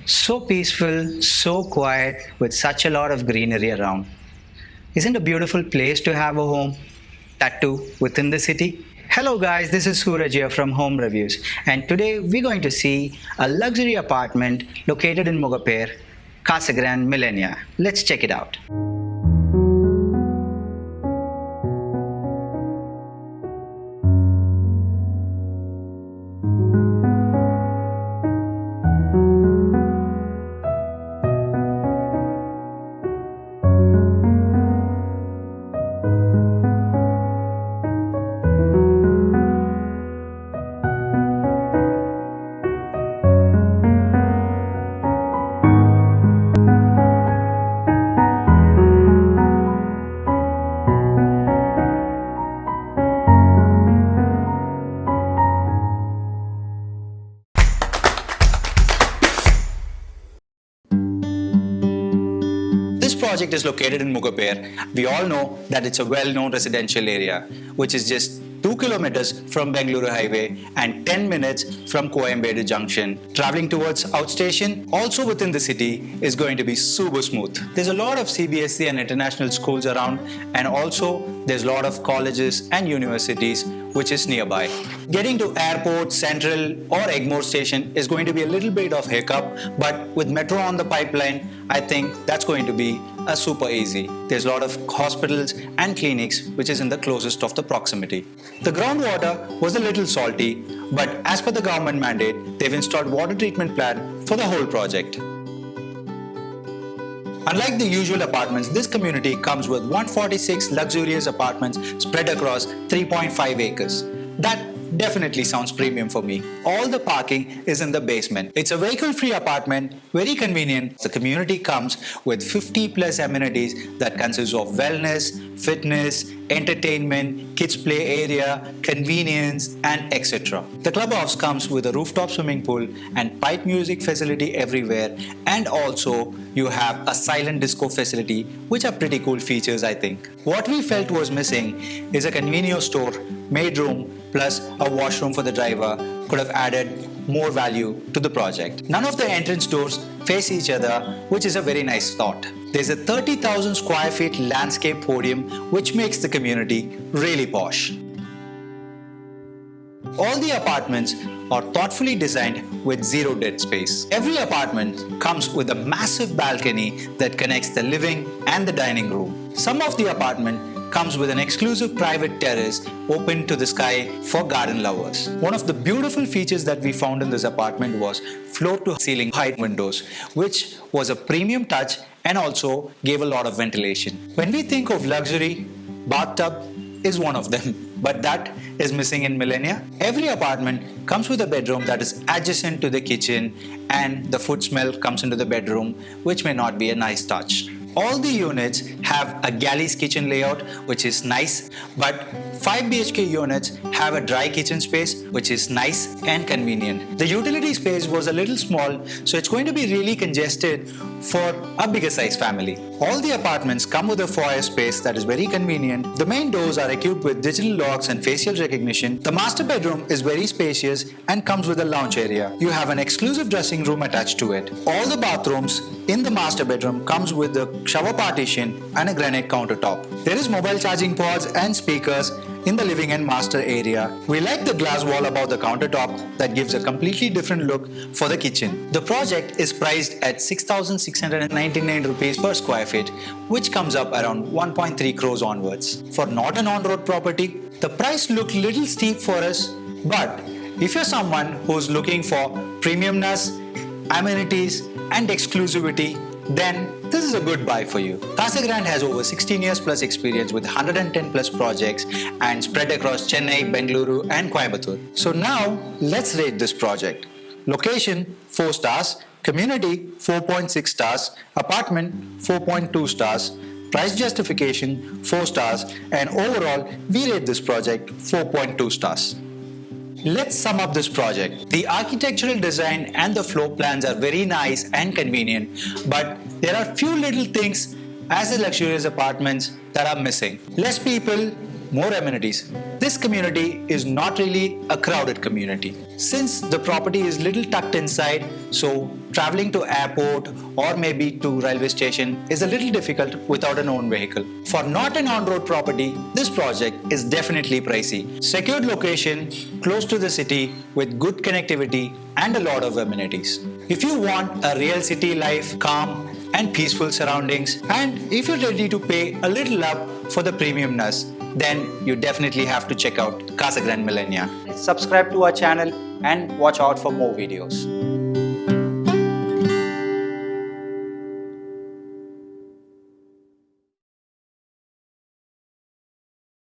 So peaceful, so quiet, with such a lot of greenery around. Isn't a beautiful place to have a home? That too, within the city? Hello guys, this is Suraj here from Home Reviews, and today we're going to see a luxury apartment located in Mugapere, Casa Grande Millenia. Let's check it out. This project is located in Mugapere. We all know that it's a well-known residential area, which is just 2 kilometers from Bengaluru Highway and 10 minutes from Coimbatore Junction. Traveling towards outstation, also within the city, is going to be super smooth. There's a lot of CBSE and international schools around, and also there's a lot of colleges and universities which is nearby. Getting to airport, central or Egmore station is going to be a little bit of hiccup, but with metro on the pipeline, I think that's going to be a super easy. There's a lot of hospitals and clinics which is in the closest of the proximity. The groundwater was a little salty, but as per the government mandate, they've installed water treatment plant for the whole project. Unlike the usual apartments, this community comes with 146 luxurious apartments spread across 3.5 acres. That definitely sounds premium for me. All the parking is in the basement. It's a vehicle-free apartment, very convenient. The community comes with 50 plus amenities that consist of wellness, fitness, entertainment, kids play area, convenience, and etc. The clubhouse comes with a rooftop swimming pool and pipe music facility everywhere, and also you have a silent disco facility, which are pretty cool features, I think. What we felt was missing is a convenience store, maid room, plus a washroom for the driver could have added more value to the project. None of the entrance doors face each other, which is a very nice thought. There's a 30,000 square feet landscape podium, which makes the community really posh. All the apartments are thoughtfully designed with zero dead space. Every apartment comes with a massive balcony that connects the living and the dining room. Some of the apartment comes with an exclusive private terrace open to the sky for garden lovers. One of the beautiful features that we found in this apartment was floor-to-ceiling height windows, which was a premium touch and also gave a lot of ventilation. When we think of luxury, bathtub is one of them, but that is missing in Millenia. Every apartment comes with a bedroom that is adjacent to the kitchen, and the food smell comes into the bedroom, which may not be a nice touch. All the units have a galley's kitchen layout, which is nice, but 5 BHK units have a dry kitchen space, which is nice and convenient. The utility space was a little small, so it's going to be really congested for a bigger size family. All the apartments come with a foyer space that is very convenient. The main doors are equipped with digital locks and facial recognition. The master bedroom is very spacious and comes with a lounge area. You have an exclusive dressing room attached to it. All the bathrooms in the master bedroom comes with a shower partition and a granite countertop. There is mobile charging ports and speakers in the living and master area. We like the glass wall above the countertop that gives a completely different look for the kitchen. The project is priced at 6,699 rupees per square feet, which comes up around 1.3 crores onwards. For not an on-road property, the price looked little steep for us, but if you're someone who's looking for premiumness, amenities, and exclusivity, then this is a good buy for you. Casa Grande has over 16 years plus experience with 110 plus projects and spread across Chennai, Bengaluru and Coimbatore. So now let's rate this project. Location 4 stars, community 4.6 stars, apartment 4.2 stars, price justification 4 stars, and overall we rate this project 4.2 stars. Let's sum up this project. The architectural design and the floor plans are very nice and convenient, but there are few little things as the luxurious apartments that are missing. Less people, more amenities. This community is not really a crowded community. Since the property is little tucked inside, so traveling to airport or maybe to railway station is a little difficult without an own vehicle. For not an on-road property, this project is definitely pricey. Secured location, close to the city with good connectivity and a lot of amenities. If you want a real city life, calm and peaceful surroundings, and if you're ready to pay a little up for the premiumness, then you definitely have to check out Casa Grande Millenia. Subscribe to our channel and watch out for more videos.